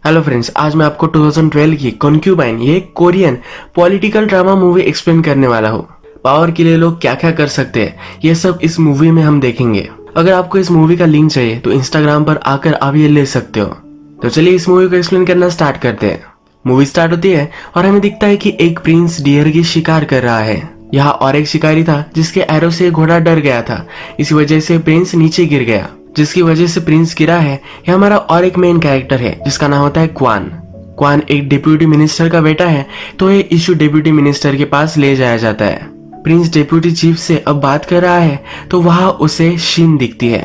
Hello friends, आज मैं आपको 2012 की कॉन्क्यूबाइन ये एक Korean political drama movie explain करने वाला हूँ। पावर के लिए लोग क्या क्या कर सकते हैं ये सब इस मूवी में हम देखेंगे। अगर आपको इस मूवी का लिंक चाहिए तो इंस्टाग्राम पर आकर आप ये ले सकते हो। तो चलिए इस मूवी को एक्सप्लेन करना स्टार्ट करते हैं। मूवी स्टार्ट होती है और हमें दिखता है कि एक प्रिंस डियर की शिकार कर रहा है। यहाँ और एक शिकारी था जिसके एरो से घोड़ा डर गया था। इसी वजह से प्रिंस नीचे गिर गया। जिसकी वजह से प्रिंस गिरा है ये हमारा और एक मेन कैरेक्टर है जिसका नाम होता है क्वान। क्वान एक डिप्यूटी मिनिस्टर का बेटा है, तो ये इशू डिप्यूटी मिनिस्टर के पास ले जाया जाता है। प्रिंस डिप्यूटी चीफ से अब बात कर रहा है तो वहां उसे शिन दिखती है।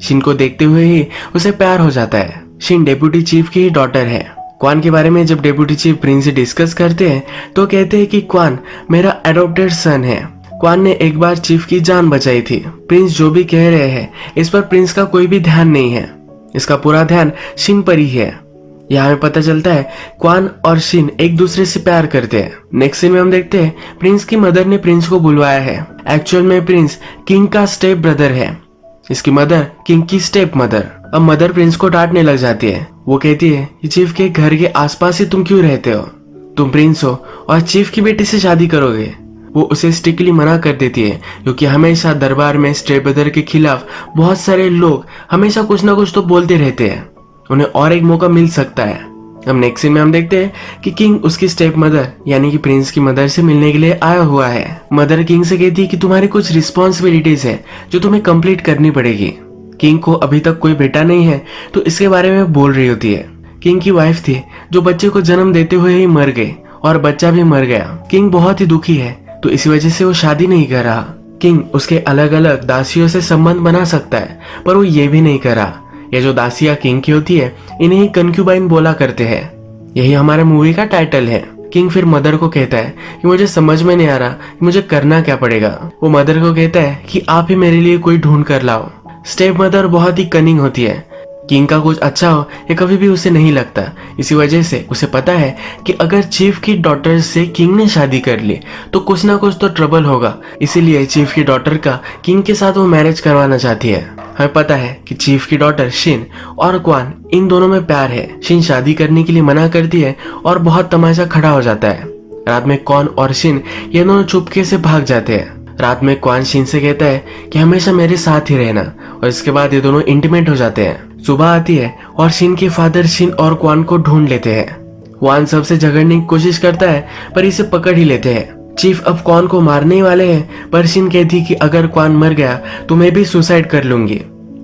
शिन को देखते हुए ही उसे प्यार हो जाता है। शिन डिप्यूटी चीफ की ही डॉटर है। क्वान के बारे में जब डिप्यूटी चीफ प्रिंस से डिस्कस करते हैं तो कहते हैं कि क्वान मेरा एडॉप्टेड सन है। क्वान ने एक बार चीफ की जान बचाई थी। प्रिंस जो भी कह रहे हैं इस पर प्रिंस का कोई भी ध्यान नहीं है। इसका पूरा ध्यान शिन पर ही है। यहाँ हमें पता चलता है क्वान और शिन एक दूसरे से प्यार करते हैं। नेक्स्ट सीन में हम देखते हैं प्रिंस की मदर ने प्रिंस को बुलवाया है। एक्चुअल में प्रिंस किंग का स्टेप ब्रदर है। इसकी मदर किंग की स्टेप मदर। अब मदर प्रिंस को डांटने लग जाती है। वो कहती है कि चीफ के घर के आसपास ही तुम क्यों रहते हो, तुम प्रिंस हो और चीफ की बेटी से शादी करोगे। वो उसे स्ट्रिक्टली मना कर देती है क्योंकि हमेशा दरबार में स्टेप ब्रदर के खिलाफ बहुत सारे लोग हमेशा कुछ ना कुछ तो बोलते रहते हैं। उन्हें और एक मौका मिल सकता है। अब नेक्स्ट सीन में हम देखते हैं कि किंग उसकी स्टेप मदर यानी कि प्रिंस की मदर से मिलने के लिए आया हुआ है। मदर किंग से कहती है कि तुम्हारी कुछ रिस्पॉन्सिबिलिटीज है जो तुम्हें कंप्लीट करनी पड़ेगी। किंग को अभी तक कोई बेटा नहीं है तो इसके बारे में बोल रही होती है। किंग की वाइफ थी जो बच्चे को जन्म देते हुए ही मर गई और बच्चा भी मर गया। किंग बहुत ही दुखी है तो इसी वजह से वो शादी नहीं कर रहा। किंग उसके अलग अलग दासियों से संबंध बना सकता है पर वो ये भी नहीं कर रहा। ये जो दासियां किंग की होती है इन्हें ही कॉन्क्यूबाइन बोला करते हैं। यही हमारे मूवी का टाइटल है। किंग फिर मदर को कहता है कि मुझे समझ में नहीं आ रहा कि मुझे करना क्या पड़ेगा। वो मदर को कहता है कि आप ही मेरे लिए कोई ढूंढ कर लाओ। स्टेप मदर बहुत ही कनिंग होती है। किंग का कुछ अच्छा हो ये कभी भी उसे नहीं लगता। इसी वजह से उसे पता है कि अगर चीफ की डॉटर से किंग ने शादी कर ली तो कुछ ना कुछ तो ट्रबल होगा। इसीलिए चीफ की डॉटर का किंग के साथ वो मैरिज करवाना चाहती है। हमें पता है कि चीफ की डॉटर शिन और क्वान इन दोनों में प्यार है। शिन शादी करने के लिए मना करती है और बहुत तमाशा खड़ा हो जाता है। रात में क्वान और शिन ये दोनों चुपके से भाग जाते हैं। रात में क्वान शिन से कहता है कि हमेशा मेरे साथ ही रहना और इसके बाद ये दोनों इंटीमेट हो जाते हैं। सुबह आती है और शिन के फादर शिन और क्वान को ढूंढ लेते हैं। क्वान सबसे झगड़ने की कोशिश करता है पर इसे पकड़ ही लेते हैं। चीफ अब क्वान को मारने ही वाले हैं पर शिन कहती कि अगर क्वान मर गया तो मैं भी सुसाइड कर लूंगी।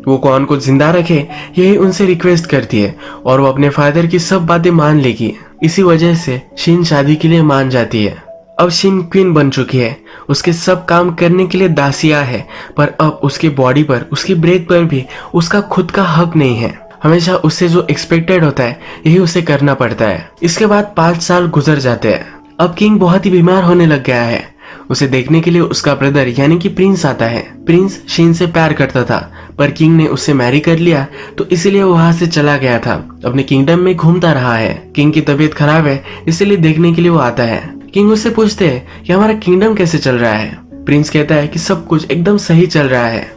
वो क्वान को जिंदा रखे यही उनसे रिक्वेस्ट करती है और वो अपने फादर की सब बातें मान लेगी। इसी वजह से शिन शादी के लिए मान जाती है। अब शिन क्वीन बन चुकी है। उसके सब काम करने के लिए दासियां है पर अब उसकी बॉडी पर उसकी ब्रेथ पर भी उसका खुद का हक नहीं है। हमेशा उससे जो एक्सपेक्टेड होता है यही उसे करना पड़ता है। इसके बाद 5 साल गुजर जाते हैं। अब किंग बहुत ही बीमार होने लग गया है। उसे देखने के लिए उसका ब्रदर यानी कि प्रिंस आता है। प्रिंस शिन से प्यार करता था पर किंग ने उससे मैरी कर लिया तो इसलिए वो वहां से चला गया था। अपने किंगडम में घूमता रहा है। किंग की तबीयत खराब है इसलिए देखने के लिए वो आता है। किंग उससे पूछते हैं कि हमारा किंगडम कैसे चल रहा है। प्रिंस कहता है कि सब कुछ एकदम सही चल रहा है।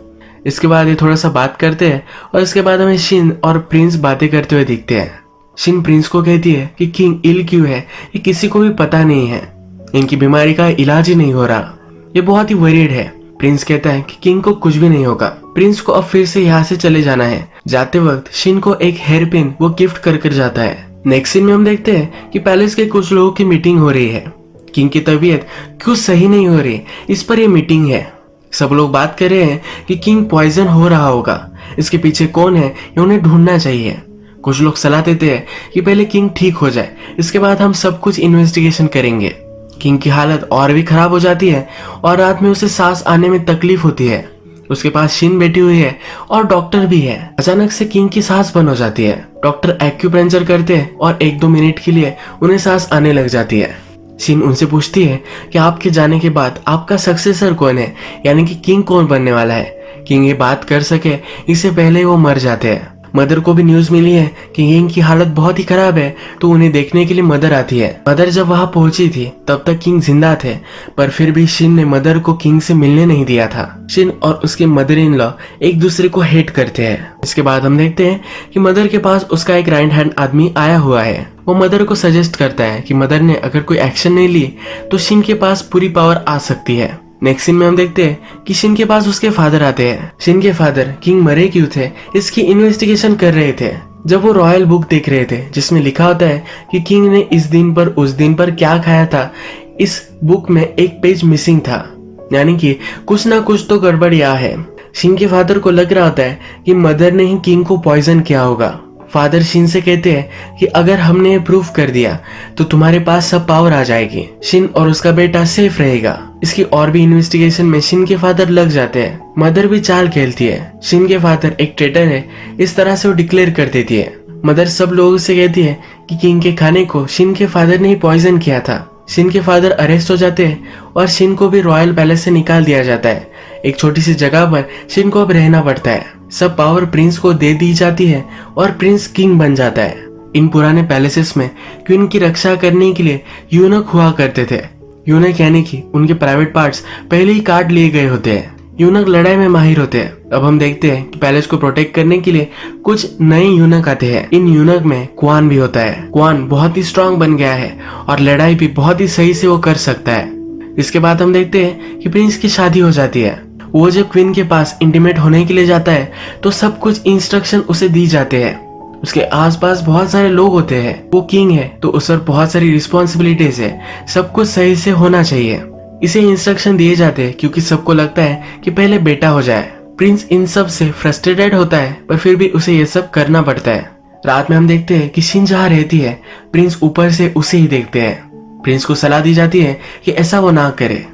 इसके बाद ये थोड़ा सा बात करते हैं और इसके बाद हमें शिन और प्रिंस बातें करते हुए दिखते हैं। शिन प्रिंस को कहती है कि किंग इल क्यों है ये किसी को भी पता नहीं है। इनकी बीमारी का इलाज ही नहीं हो रहा। ये बहुत ही वरीड है। प्रिंस कहता है कि किंग को कुछ भी नहीं होगा। प्रिंस को अब फिर से यहाँ से चले जाना है। जाते वक्त शिन को एक हेयर पिन वो गिफ्ट कर जाता है। नेक्स्ट सीन में हम देखते हैं कि पैलेस के कुछ लोगों की मीटिंग हो रही है। किंग की तबीयत क्यों सही नहीं हो रही इस पर ये मीटिंग है। सब लोग बात कर रहे हैं कि किंग पॉइजन हो रहा होगा। इसके पीछे कौन है ये उन्हें ढूंढना चाहिए। कुछ लोग सलाह देते हैं कि पहले किंग ठीक हो जाए इसके बाद हम सब कुछ इन्वेस्टिगेशन करेंगे। किंग की हालत और भी खराब हो जाती है और रात में उसे सांस आने में तकलीफ होती है। उसके पास शिन बैठी हुई है और डॉक्टर भी है। अचानक से किंग की सांस बंद हो जाती है। डॉक्टर एक्यूप्रेशर करते हैं और 1-2 मिनट के लिए उन्हें सांस आने लग जाती है। शिन उनसे पूछती है कि आपके जाने के बाद आपका सक्सेसर कौन है यानी कि किंग कौन बनने वाला है। किंग ये बात कर सके इससे पहले वो मर जाते हैं। मदर को भी न्यूज मिली है कि किंग की हालत बहुत ही खराब है, तो उन्हें देखने के लिए मदर आती है। मदर जब वहां पहुंची थी तब तक किंग जिंदा थे, पर फिर भी शिन ने मदर को किंग से मिलने नहीं दिया था। शिन और उसके मदर इन लॉ एक दूसरे को हेट करते हैं। इसके बाद हम देखते हैं कि मदर के पास उसका एक राइट हैंड आदमी आया हुआ है। वो मदर को सजेस्ट करता है कि मदर ने अगर कोई एक्शन नहीं ली तो शिन के पास पूरी पावर आ सकती है। नेक्स्ट सीन में हम देखते हैं कि शिन के पास उसके फादर आते हैं। शिन के फादर किंग मरे क्यों थे इसकी इन्वेस्टिगेशन कर रहे थे। जब वो रॉयल बुक देख रहे थे जिसमें लिखा होता है कि किंग ने इस दिन पर उस दिन पर क्या खाया था, इस बुक में एक पेज मिसिंग था, यानी कि कुछ ना कुछ तो गड़बड़ यहाँ है। शिन के फादर को लग रहा होता है कि मदर ने ही किंग को पॉइजन किया होगा। फादर शिन से कहते हैं कि अगर हमने ये प्रूफ कर दिया तो तुम्हारे पास सब पावर आ जाएगी, शिन और उसका बेटा सेफ रहेगा। इसकी और भी इन्वेस्टिगेशन में शिन के फादर लग जाते हैं। मदर भी चाल खेलती है। शिन के फादर एक ट्रेटर है, इस तरह से वो डिक्लेयर कर देती है। मदर सब लोगों से कहती है कि किंग के खाने को शिन के फादर ने ही पॉइजन किया था। शिन के फादर अरेस्ट हो जाते हैं और शिन को भी रॉयल पैलेस से निकाल दिया जाता है। एक छोटी सी जगह पर शिन को अब रहना पड़ता है। सब पावर प्रिंस को दे दी जाती है और प्रिंस किंग बन जाता है। इन पुराने पैलेसेस में क्वीन की रक्षा करने के लिए यूनक हुआ करते थे। यूनक यानी कि उनके प्राइवेट पार्ट्स पहले ही काट लिए गए होते हैं। यूनक लड़ाई में माहिर होते हैं। अब हम देखते हैं कि पैलेस को प्रोटेक्ट करने के लिए कुछ नए यूनक आते हैं। इन यूनक में क्वान भी होता है। क्वान बहुत ही स्ट्रांग बन गया है और लड़ाई भी बहुत ही सही से वो कर सकता है। इसके बाद हम देखते हैं कि प्रिंस की शादी हो जाती है। वो जब क्वीन के पास इंटीमेट होने के लिए जाता है तो सब कुछ इंस्ट्रक्शन उसे दी जाते हैं। उसके आसपास बहुत सारे लोग होते हैं। वो किंग है तो उस पर बहुत सारी रिस्पॉन्सिबिलिटीज है, सब कुछ सही से होना चाहिए। इसे इंस्ट्रक्शन दिए जाते हैं क्योंकि सबको लगता है कि पहले बेटा हो जाए। प्रिंस इन सब से फ्रस्ट्रेटेड होता है पर फिर भी उसे ये सब करना पड़ता है। रात में हम देखते हैं कि शिन जहाँ रहती है प्रिंस ऊपर से उसे ही देखते हैं। प्रिंस को सलाह दी जाती है कि ऐसा वो ना करे।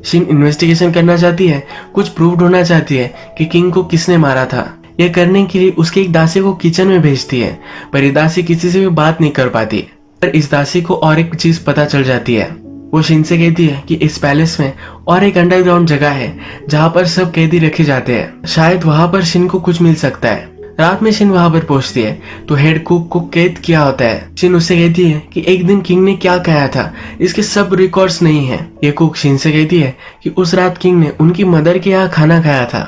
शिन इन्वेस्टिगेशन करना चाहती है, कुछ प्रूव ढूंढना चाहती है कि किंग को किसने मारा था। यह करने के लिए उसके एक दासी को किचन में भेजती है, पर ये दासी किसी से भी बात नहीं कर पाती। पर इस दासी को और एक चीज पता चल जाती है। वो शिन से कहती है कि इस पैलेस में और एक अंडरग्राउंड जगह है जहाँ पर सब कैदी रखे जाते हैं, शायद वहां पर शिन को कुछ मिल सकता है। रात में शिन वहां पर पहुंचती है तो हेड कुक को कैद किया होता है। शिन उससे कहती है कि एक दिन किंग ने क्या खाया था इसके सब रिकॉर्ड्स नहीं है। ये कुक शिन से कहती है कि उस रात किंग ने उनकी मदर के यहाँ खाना खाया था।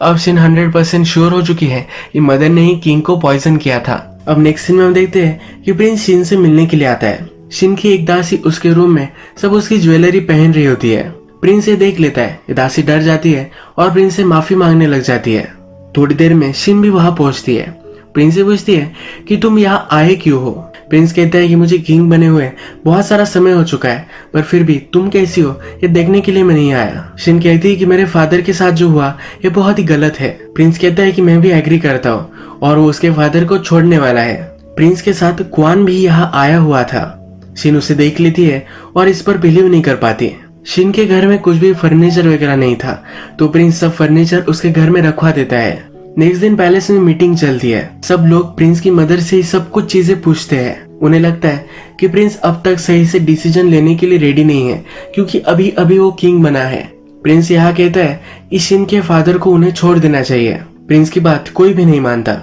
अब शिन 100% श्योर हो चुकी है कि मदर ने ही किंग को पॉइजन किया था। अब नेक्स्ट सीन में हम देखते हैं कि प्रिंस शिन से मिलने के लिए आता है। शिन की एक दासी उसके रूम में सब उसकी ज्वेलरी पहन रही होती है। प्रिंस ये देख लेता है। ये दासी डर जाती है और प्रिंस से माफी मांगने लग जाती है। थोड़ी देर में शिन भी वहां पहुंचती है। प्रिंस से पूछती है कि तुम यहाँ आए क्यों हो। प्रिंस कहता है कि मुझे किंग बने हुए बहुत सारा समय हो चुका है, पर फिर भी तुम कैसी हो ये देखने के लिए मैं नहीं आया। शिन कहती है कि मेरे फादर के साथ जो हुआ ये बहुत ही गलत है। प्रिंस कहता है कि मैं भी एग्री करता हूँ और वो उसके फादर को छोड़ने वाला है। प्रिंस के साथ क्वान भी यहाँ आया हुआ था। शिन उसे देख लेती है और इस पर बिलीव नहीं कर पाती। शिन के घर में कुछ भी फर्नीचर वगैरह नहीं था तो प्रिंस सब फर्नीचर उसके घर में रखवा देता है। नेक्स्ट दिन पैलेस में मीटिंग चलती है। सब लोग प्रिंस की मदर से ही सब कुछ चीजें पूछते हैं। उन्हें लगता है कि प्रिंस अब तक सही से डिसीजन लेने के लिए रेडी नहीं है क्योंकि अभी अभी वो किंग बना है। प्रिंस यहाँ कहता है कि शिन के फादर को उन्हें छोड़ देना चाहिए। प्रिंस की बात कोई भी नहीं मानता।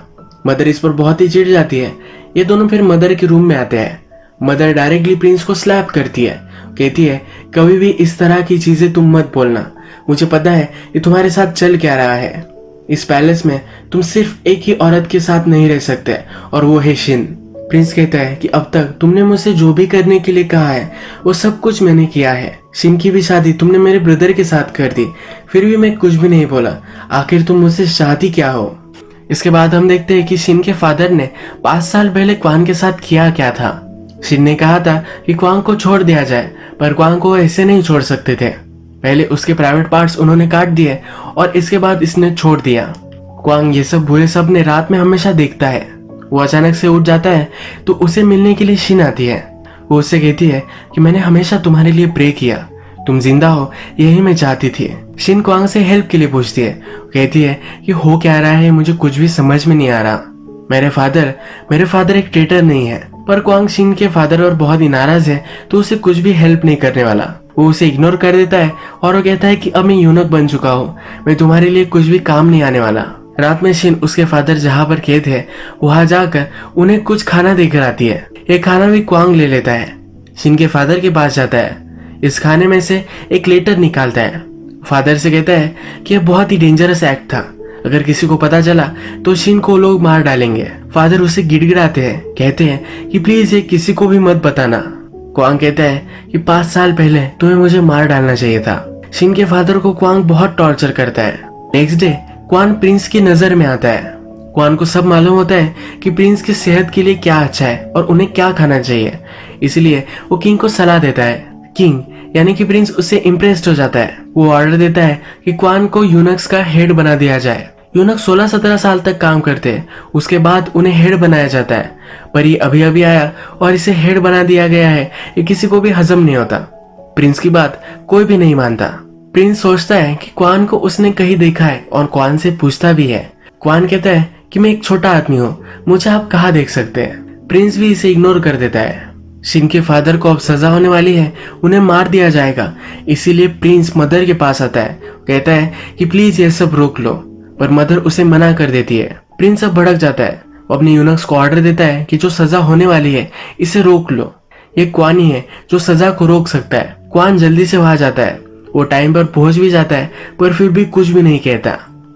मदर इस पर बहुत ही चिढ़ जाती है। ये दोनों फिर मदर के रूम में आते हैं। मदर डायरेक्टली प्रिंस को स्लैप करती है, कहती है कभी भी इस तरह की चीजें तुम मत बोलना। मुझे पता है कि तुम्हारे साथ चल क्या रहा है। इस पैलेस में तुम सिर्फ एक ही औरत के साथ नहीं रह सकते और वो है शिन। प्रिंस कहता है कि अब तक तुमने मुझसे जो भी करने के लिए कहा है वो सब कुछ मैंने किया है। शिन की भी शादी तुमने मेरे ब्रदर के साथ कर दी, फिर भी मैं कुछ भी नहीं बोला। आखिर तुम मुझसे चाहती क्या हो। इसके बाद हम देखते हैं कि शिन के फादर ने 5 साल पहले क्वान के साथ किया क्या था। शिन ने कहा था कि क्वांग को छोड़ दिया जाए, पर क्वांग को ऐसे नहीं छोड़ सकते थे। पहले उसके प्राइवेट पार्ट्स उन्होंने काट दिए और इसके बाद इसने छोड़ दिया। क्वांग ये सब बुरे सपने रात में हमेशा देखता है। वो अचानक से उठ जाता है तो उसे मिलने के लिए शिन आती है। वो उससे कहती है कि मैंने हमेशा तुम्हारे लिए प्रे किया, तुम जिंदा हो यही मैं चाहती थी। शिन क्वांग से हेल्प के लिए पूछती है। कहती है कि हो क्या रहा है मुझे कुछ भी समझ में नहीं आ रहा। मेरे फादर एक ट्रेटर नहीं है। पर क्वांग शिन के फादर और बहुत ही नाराज है तो उसे कुछ भी हेल्प नहीं करने वाला। वो उसे इग्नोर कर देता है और वो कहता है कि अब मैं यूनक बन चुका हूँ, मैं तुम्हारे लिए कुछ भी काम नहीं आने वाला। रात में शिन उसके फादर जहाँ पर कैद है वहां जाकर उन्हें कुछ खाना देकर आती है। ये खाना भी क्वांग ले लेता है। शिन के फादर के पास जाता है। इस खाने में से एक लेटर निकालता है। फादर से कहता है कि यह बहुत ही डेंजरस एक्ट था, अगर किसी को पता चला तो शिन को लोग मार डालेंगे। फादर उसे गिड़गिड़ाते हैं, कहते हैं कि प्लीज ये किसी को भी मत बताना। क्वांग कहता है कि 5 साल पहले तुम्हें मुझे मार डालना चाहिए था। शिन के फादर को क्वांग बहुत टॉर्चर करता है। नेक्स्ट डे क्वान प्रिंस की नजर में आता है। क्वान को सब मालूम होता है कि प्रिंस की सेहत के लिए क्या अच्छा है और उन्हें क्या खाना चाहिए, इसलिए वो किंग को सलाह देता है। किंग यानी कि प्रिंस उससे इम्प्रेस्ड हो जाता है। वो ऑर्डर देता है कि क्वान को यूनक्स का हेड बना दिया जाए। यूनक 16-17 साल तक काम करते हैं, उसके बाद उन्हें हेड बनाया जाता है। पर ये अभी अभी आया और इसे हेड बना दिया गया है, ये किसी को भी हजम नहीं होता। प्रिंस की बात कोई भी नहीं मानता। प्रिंस सोचता है कि क्वान को उसने कहीं देखा है और क्वान से पूछता भी है। क्वान कहता है कि मैं एक छोटा आदमी हूँ, मुझे आप कहाँ देख सकते हैं। प्रिंस भी इसे इग्नोर कर देता है। शिन के फादर को अब सजा होने वाली है, उन्हें मार दिया जाएगा, इसीलिए प्रिंस मदर के पास आता है। कहता है कि प्लीज ये सब रोक लो, पर मदर उसे मना कर देती है। प्रिंस अब भड़क जाता है। वो अपने यूनक्स को ऑर्डर देता है कि जो सजा होने वाली है इसे रोक लो। ये क्वान ही है जो सजा को रोक सकता है। क्वान जल्दी से वहां जाता है। वो टाइम पर पहुंच भी जाता है, पर फिर भी कुछ भी नहीं कहता।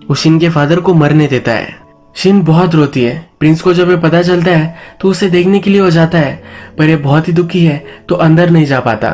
वो शिन के फादर को मरने देता है। शिन बहुत रोती है। प्रिंस को जब ये पता चलता है तो उसे देखने के लिए वो जाता है, पर ये बहुत ही दुखी है तो अंदर नहीं जा पाता।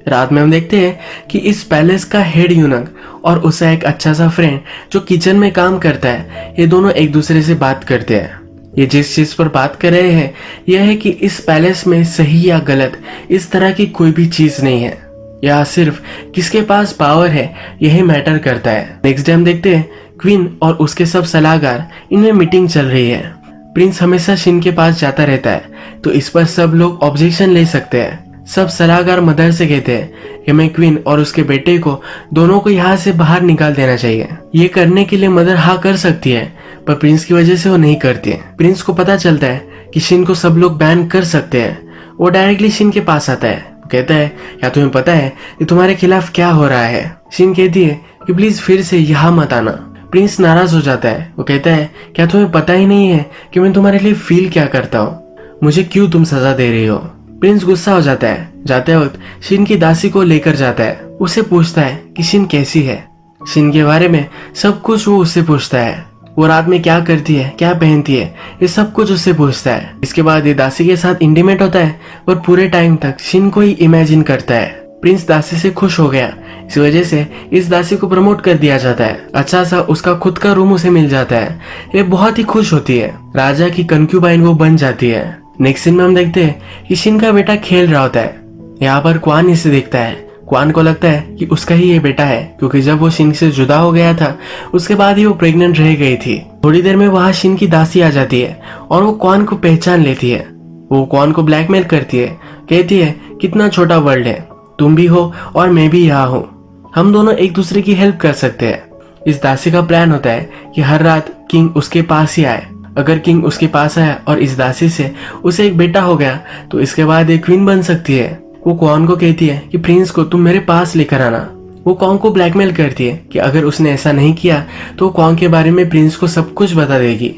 रात में हम देखते हैं कि इस पैलेस का हेड यूनक और उसका एक अच्छा सा फ्रेंड जो किचन में काम करता है, ये दोनों एक दूसरे से बात करते हैं। ये जिस चीज पर बात कर रहे हैं यह है कि इस पैलेस में सही या गलत इस तरह की कोई भी चीज नहीं है, या सिर्फ किसके पास पावर है यही मैटर करता है। नेक्स्ट डे हम देखते हैं क्वीन और उसके सब सलाहकार, इनमें मीटिंग चल रही है। प्रिंस हमेशा शिन के पास जाता रहता है, तो इस पर सब लोग ऑब्जेक्शन ले सकते हैं। सब सलाहकार मदर से कहते हैं कि मैं क्वीन और उसके बेटे को दोनों को यहाँ से बाहर निकाल देना चाहिए। ये करने के लिए मदर हाँ कर सकती है, पर प्रिंस की वजह से वो नहीं करती है। प्रिंस को पता चलता है कि शिन को सब लोग बैन कर सकते हैं। वो डायरेक्टली शिन के पास आता है, कहता है क्या तुम्हें पता है कि तुम्हारे खिलाफ क्या हो रहा है। शिन कहती है कि प्लीज फिर से यहाँ मत आना। प्रिंस नाराज हो जाता है। वो कहता है क्या तुम्हें पता ही नहीं है कि मैं तुम्हारे लिए फील क्या करता हूँ, मुझे क्यों तुम सजा दे रही हो। प्रिंस गुस्सा हो जाता है। जाते वक्त शिन की दासी को लेकर जाता है। उससे पूछता है कि शिन कैसी है। शिन के बारे में सब कुछ वो उससे पूछता है। वो रात में क्या करती है, क्या पहनती है, ये सब कुछ उससे पूछता है। इसके बाद ये दासी के साथ इंटीमेट होता है, पर पूरे टाइम तक शिन को ही इमेजिन करता है। प्रिंस दासी से खुश हो गया, इस वजह से इस दासी को प्रमोट कर दिया जाता है। अच्छा सा उसका खुद का रूम उसे मिल जाता है। ये बहुत ही खुश होती है। राजा की कंक्यूबाइन वो बन जाती है। नेक्स्ट सीन में हम देखते हैं कि शिन का बेटा खेल रहा होता है। यहाँ पर क्वान इसे देखता है। क्वान को लगता है कि उसका ही ये बेटा है, क्योंकि जब वो शिन से जुदा हो गया था उसके बाद ही वो प्रेग्नेंट रह गई थी। थोड़ी देर में वहाँ शिन की दासी आ जाती है और वो क्वान को पहचान लेती है। वो क्वान को ब्लैकमेल करती है, कहती है कितना छोटा वर्ल्ड है, तुम भी हो और मैं भी यहाँ हूँ, हम दोनों एक दूसरे की हेल्प कर सकते हैं। इस दासी का प्लान होता है कि हर रात किंग उसके पास ही आए। अगर किंग उसके पास आया और इस दासी से उसे एक बेटा हो गया तो इसके बाद एक क्वीन बन सकती है। वो क्वान को कहती है कि प्रिंस को तुम मेरे पास लेकर आना। वो क्वान को ब्लैकमेल करती है कि अगर उसने ऐसा नहीं किया तो क्वान के बारे में प्रिंस को सब कुछ बता देगी।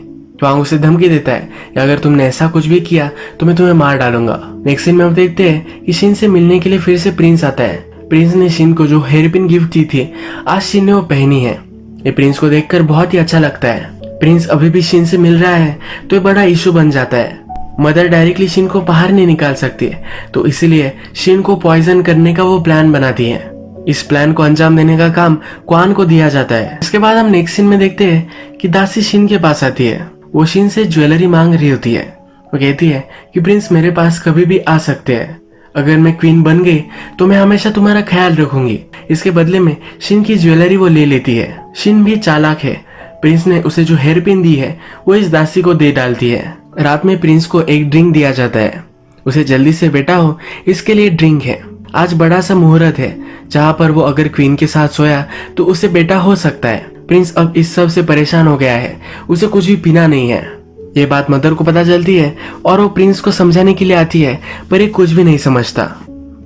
क्वान उसे धमकी देता है कि अगर तुमने ऐसा कुछ भी किया तो मैं तुम्हें मार डालूंगा। नेक्स्ट सीन में हम देखते हैं कि शिन से मिलने के लिए फिर से प्रिंस आता है। प्रिंस ने शिन को जो हेयरपिन गिफ्ट दी थी आज शिन ने वो पहनी है। ये प्रिंस को देखकर बहुत ही अच्छा लगता है। प्रिंस अभी भी शिन से मिल रहा है तो ये बड़ा इशू बन जाता है। मदर डायरेक्टली शिन को बाहर नहीं निकाल सकती है, तो इसीलिए शिन को पॉइजन करने का वो प्लान बनाती है। इस प्लान को अंजाम देने का काम क्वान को दिया जाता है। इसके बाद हम नेक्स्ट सीन में देखते हैं कि दासी शिन के पास आती है। वो शिन से ज्वेलरी मांग रही होती है। वो कहती है कि प्रिंस मेरे पास कभी भी आ सकते हैं, अगर मैं क्वीन बन गई तो मैं हमेशा तुम्हारा ख्याल रखूंगी। इसके बदले में शिन की ज्वेलरी वो ले लेती है। शिन भी चालाक है। प्रिंस ने उसे जो हेयरपिन दी है वो इस दासी को दे डालती है। रात में प्रिंस को एक ड्रिंक दिया जाता है। उसे जल्दी से बेटा हो इसके लिए ड्रिंक है। आज बड़ा सा मुहूर्त है जहाँ पर वो अगर क्वीन के साथ सोया तो उसे बेटा हो सकता है। प्रिंस अब इस सब से परेशान हो गया है, उसे कुछ भी पीना नहीं है। ये बात मदर को पता चलती है और वो प्रिंस को समझाने के लिए आती है, पर ये कुछ भी नहीं समझता।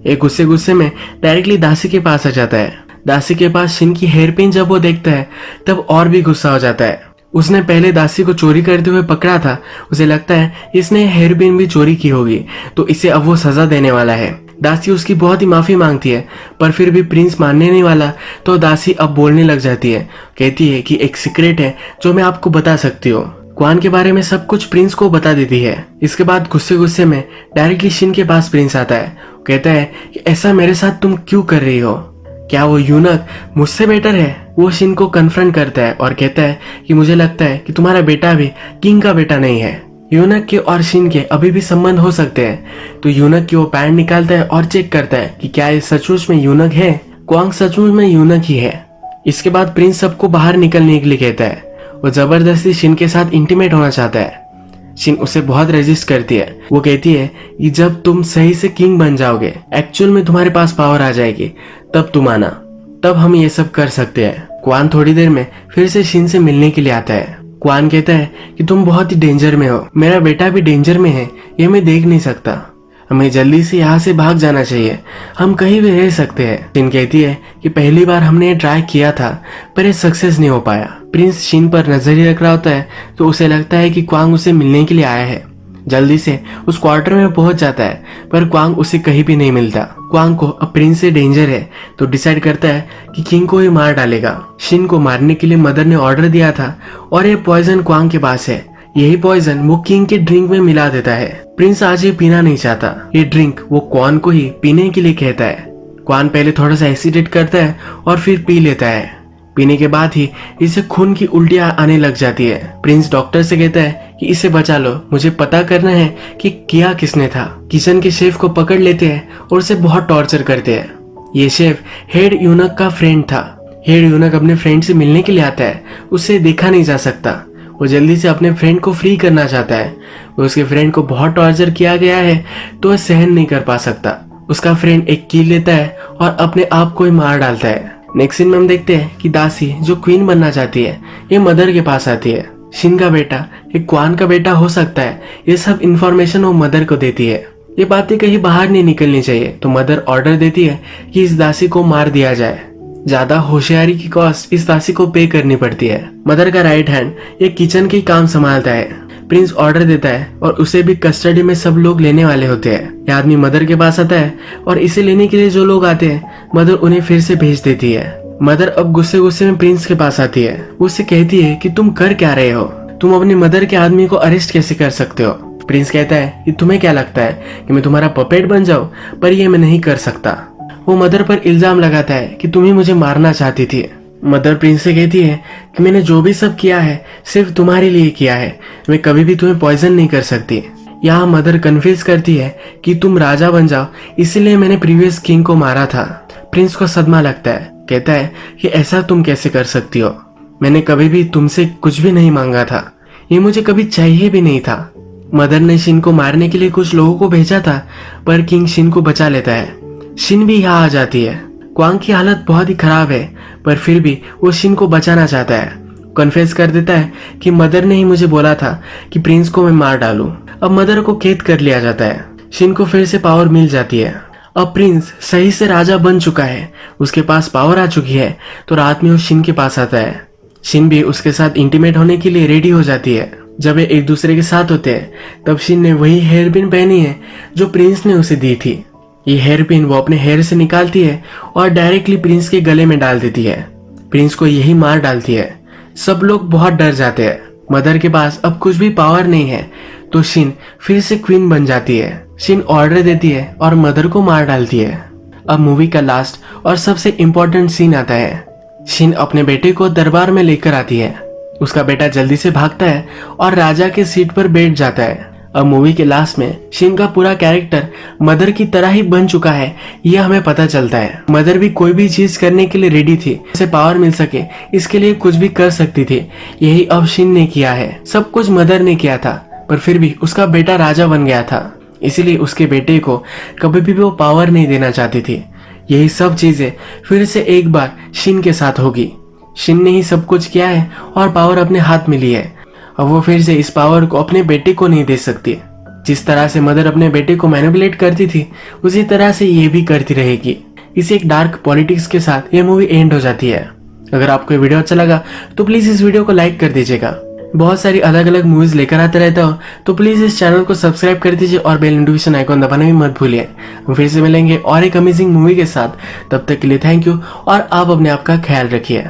एक गुस्से में डायरेक्टली दासी के पास आ जाता है। दासी के पास शिन की हेयरपिन जब वो देखता है तब और भी गुस्सा हो जाता है। उसने पहले दासी को चोरी करते हुए पकड़ा था। उसे लगता है इसने हेयरपिन भी चोरी की होगी, तो इसे अब वो सजा देने वाला है। दासी उसकी बहुत ही माफी मांगती है, पर फिर भी प्रिंस मानने नहीं वाला। तो दासी अब बोलने लग जाती है, कहती है कि एक सीक्रेट है जो मैं आपको बता सकती हूँ। क्वान के बारे में सब कुछ प्रिंस को बता देती है। इसके बाद गुस्से गुस्से में डायरेक्टली शिन के पास प्रिंस आता है। कहता है कि ऐसा मेरे साथ तुम क्यों कर रही हो, क्या वो यूनक मुझसे बेटर है? वो शिन को कन्फ्रंट करता है और कहता है कि मुझे लगता है कि तुम्हारा बेटा भी किंग का बेटा नहीं है। यूनक के और शिन के अभी भी संबंध हो सकते हैं। तो यूनक की वो पैंट निकालता है और चेक करता है कि क्या ये सचमुच में यूनक है। क्वांग सचमुच में यूनक ही है। इसके बाद प्रिंस सबको बाहर निकलने के लिए कहता है। वो जबरदस्ती शिन के साथ इंटीमेट होना चाहता है। शिन उसे बहुत रेजिस्ट करती है। वो कहती है कि जब तुम सही से किंग बन जाओगे, एक्चुअल में तुम्हारे पास पावर आ जाएगी, तब तुम आना, तब हम ये सब कर सकते हैं। क्वान थोड़ी देर में फिर से शिन से मिलने के लिए आता है। क्वान कहता है कि तुम बहुत ही डेंजर में हो, मेरा बेटा भी डेंजर में है, ये मैं देख नहीं सकता, हमें जल्दी से यहाँ से भाग जाना चाहिए, हम कहीं भी रह सकते हैं। शिन कहती है कि पहली बार हमने ये ट्राई किया था पर ये सक्सेस नहीं हो पाया। प्रिंस शिन पर नजर ही रख रहा होता है, तो उसे लगता है कि क्वांग उसे मिलने के लिए आया है। जल्दी से उस क्वार्टर में पहुंच जाता है, पर क्वांग उसे कहीं भी नहीं मिलता। क्वांग को अब प्रिंस से डेंजर है, तो डिसाइड करता है कि किंग को ही मार डालेगा। शिन को मारने के लिए मदर ने ऑर्डर दिया था और ये पॉइजन क्वांग के पास है। यही पॉइजन वो किंग के ड्रिंक में मिला देता है। प्रिंस आज ये पीना नहीं चाहता। ये ड्रिंक वो क्वान को ही पीने के लिए कहता है। क्वान पहले थोड़ा सा हेसिटेट करता है और फिर पी लेता है। पीने के बाद ही इसे खून की उल्टियां आने लग जाती है। प्रिंस डॉक्टर से कहता है कि इसे बचा लो, मुझे पता करना है कि किया किसने था। किचन के शेफ को पकड़ लेते हैं और उसे बहुत टॉर्चर करते हैं। ये शेफ हेड यूनक का फ्रेंड था। हेड यूनक अपने फ्रेंड से मिलने के लिए आता है, उसे देखा नहीं जा सकता। वो जल्दी से अपने फ्रेंड को फ्री करना चाहता है। वो उसके फ्रेंड को बहुत टॉर्चर किया गया है, तो वह सहन नहीं कर पा सकता। उसका फ्रेंड एक कील लेता है और अपने आप को ही मार डालता है। नेक्स्ट सीन में हम देखते हैं कि दासी जो क्वीन बनना चाहती है, ये मदर के पास आती है। शिन का बेटा एक क्वान का बेटा हो सकता है, ये सब इंफॉर्मेशन वो मदर को देती है। ये बातें कहीं बाहर नहीं निकलनी चाहिए, तो मदर ऑर्डर देती है कि इस दासी को मार दिया जाए। ज्यादा होशियारी की कॉस्ट इस दासी को पे करनी पड़ती है। मदर का राइट हैंड ये किचन के काम संभालता है। प्रिंस ऑर्डर देता है और उसे भी कस्टडी में सब लोग लेने वाले होते हैं। यह आदमी मदर के पास आता है और इसे लेने के लिए जो लोग आते हैं, मदर उन्हें फिर से भेज देती है। मदर अब गुस्से गुस्से में प्रिंस के पास आती है। उससे कहती है कि तुम कर क्या रहे हो, तुम अपनी मदर के आदमी को अरेस्ट कैसे कर सकते हो। प्रिंस कहता है कि तुम्हें क्या लगता है कि मैं तुम्हारा पपेट बन जाऊं, पर ये मैं नहीं कर सकता। वो मदर पर इल्जाम लगाता है कि तुम ही मुझे मारना चाहती थी। मदर प्रिंस से कहती है कि मैंने जो भी सब किया है सिर्फ तुम्हारे लिए किया है, मैं कभी भी तुम्हें पॉइजन नहीं कर सकती। यहाँ मदर कन्फ्यूज करती है कि तुम राजा बन जाओ, इसलिए मैंने प्रीवियस किंग को मारा था। प्रिंस को सदमा लगता है, कहता है कि ऐसा तुम कैसे कर सकती हो, मैंने कभी भी तुमसे कुछ भी नहीं मांगा था, ये मुझे कभी चाहिए भी नहीं था। मदर ने शिन को मारने के लिए कुछ लोगों को भेजा था, पर किंग शिन को बचा लेता है। शिन भी यहाँ आ जाती है। क्वांग की हालत बहुत ही खराब है, पर फिर भी वो शिन को बचाना चाहता है। कन्फेस कर देता है कि मदर ने ही मुझे बोला था कि प्रिंस को मैं मार डालूं। अब मदर को कैद कर लिया जाता है। शिन को फिर से पावर मिल जाती है। अब प्रिंस सही से राजा बन चुका है, उसके पास पावर आ चुकी है, तो रात में वो शिन के पास आता है। शिन भी उसके साथ इंटीमेट होने के लिए रेडी हो जाती है। जब वे एक दूसरे के साथ होते हैं, तब शिन ने वही हेयर पिन पहनी है जो प्रिंस ने उसे दी थी। ये हेयर पिन वो अपने हेयर से निकालती है और डायरेक्टली प्रिंस के गले में डाल देती है। प्रिंस को यही मार डालती है। सब लोग बहुत डर जाते हैं। मदर के पास अब कुछ भी पावर नहीं है, तो शिन फिर से क्वीन बन जाती है। शिन ऑर्डर देती है और मदर को मार डालती है। अब मूवी का लास्ट और सबसे इम्पोर्टेंट सीन आता है। शिन अपने बेटे को दरबार में लेकर आती है। उसका बेटा जल्दी से भागता है और राजा के सीट पर बैठ जाता है। अब मूवी के लास्ट में शिन का पूरा कैरेक्टर मदर की तरह ही बन चुका है, यह हमें पता चलता है। मदर भी कोई भी चीज करने के लिए रेडी थी, उसे पावर मिल सके इसके लिए कुछ भी कर सकती थी। यही अब शिन ने किया है। सब कुछ मदर ने किया था, पर फिर भी उसका बेटा राजा बन गया था, इसीलिए उसके बेटे को कभी भी वो पावर नहीं देना चाहती थी। यही सब चीजें फिर से एक बार शिन के साथ होगी। शिन ने ही सब कुछ किया है और पावर अपने हाथ में ली है। अब वो फिर से इस पावर को अपने बेटे को नहीं दे सकती। जिस तरह से मदर अपने बेटे को मैनिपुलेट करती थी, उसी तरह से ये भी करती रहेगी। इस एक डार्क पॉलिटिक्स के साथ ये मूवी एंड हो जाती है। अगर आपको ये वीडियो अच्छा लगा तो प्लीज इस वीडियो को लाइक कर दीजिएगा। बहुत सारी अलग अलग मूवीज लेकर आते रहता हूँ, तो प्लीज इस चैनल को सब्सक्राइब कर दीजिए और बेल नोटिफिकेशन आइकॉन दबाना भी मत भूलिए। हम फिर से मिलेंगे और एक अमेजिंग मूवी के साथ। तब तक के लिए थैंक यू और आप अपने आप का ख्याल रखिए।